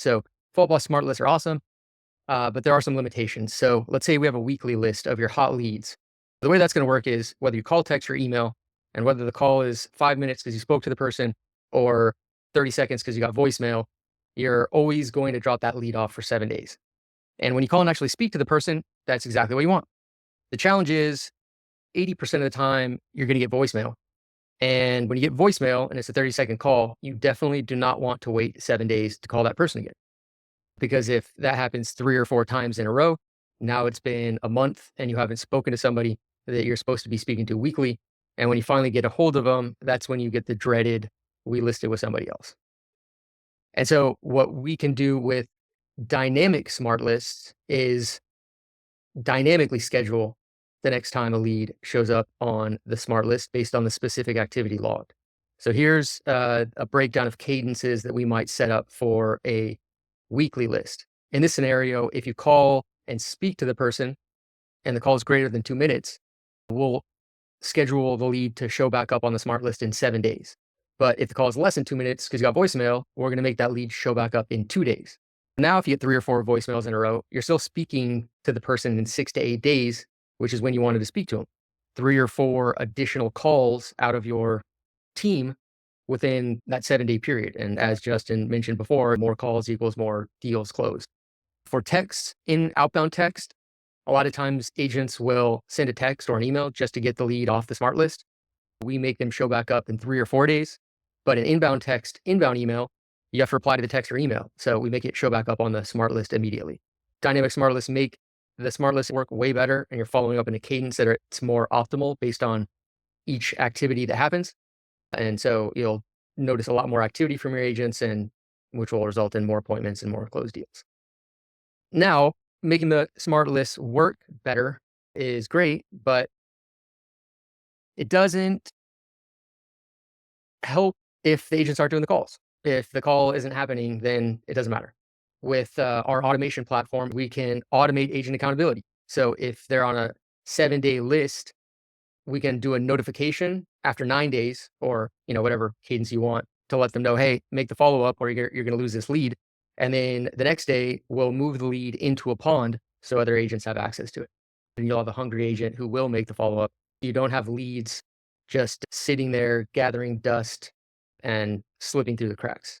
So full plus smart lists are awesome, but there are some limitations. So let's say we have a weekly list of your hot leads. The way that's going to work is whether you call, text, or email, and whether the call is 5 minutes because you spoke to the person or 30 seconds because you got voicemail, you're always going to drop that lead off for 7 days. And when you call and actually speak to the person, that's exactly what you want. The challenge is 80% of the time you're going to get voicemail. And when you get voicemail and it's a 30-second call, you definitely do not want to wait 7 days to call that person again. Because if that happens 3 or 4 times in a row, now it's been a month and you haven't spoken to somebody that you're supposed to be speaking to weekly. And when you finally get a hold of them, that's when you get the dreaded, we listed with somebody else. And so what we can do with dynamic smart lists is dynamically schedule the next time a lead shows up on the smart list based on the specific activity logged. So here's a breakdown of cadences that we might set up for a weekly list. In this scenario, if you call and speak to the person and the call is greater than 2 minutes, we'll schedule the lead to show back up on the smart list in 7 days. But if the call is less than 2 minutes because you got voicemail, we're going to make that lead show back up in 2 days. Now, if you get 3 or 4 voicemails in a row, you're still speaking to the person in 6 to 8 days, which is when you wanted to speak to them. 3 or 4 additional calls out of your team within that 7-day period. And as Justin mentioned before, more calls equals more deals closed. For text, in outbound text, a lot of times agents will send a text or an email just to get the lead off the smart list. We make them show back up in 3 or 4 days. But in inbound text, inbound email, you have to reply to the text or email. So we make it show back up on the smart list immediately. Dynamic smart lists make the smart list work way better, and you're following up in a cadence that it's more optimal based on each activity that happens. And so you'll notice a lot more activity from your agents, and which will result in more appointments and more closed deals. Now, making the smart list work better is great, but it doesn't help if the agents aren't doing the calls. If the call isn't happening, then it doesn't matter. With our automation platform, we can automate agent accountability. So if they're on a 7-day list, we can do a notification after 9 days, or whatever cadence you want, to let them know, hey, make the follow up, or you're going to lose this lead. And then the next day, we'll move the lead into a pond so other agents have access to it. And you'll have a hungry agent who will make the follow up. You don't have leads just sitting there gathering dust and slipping through the cracks.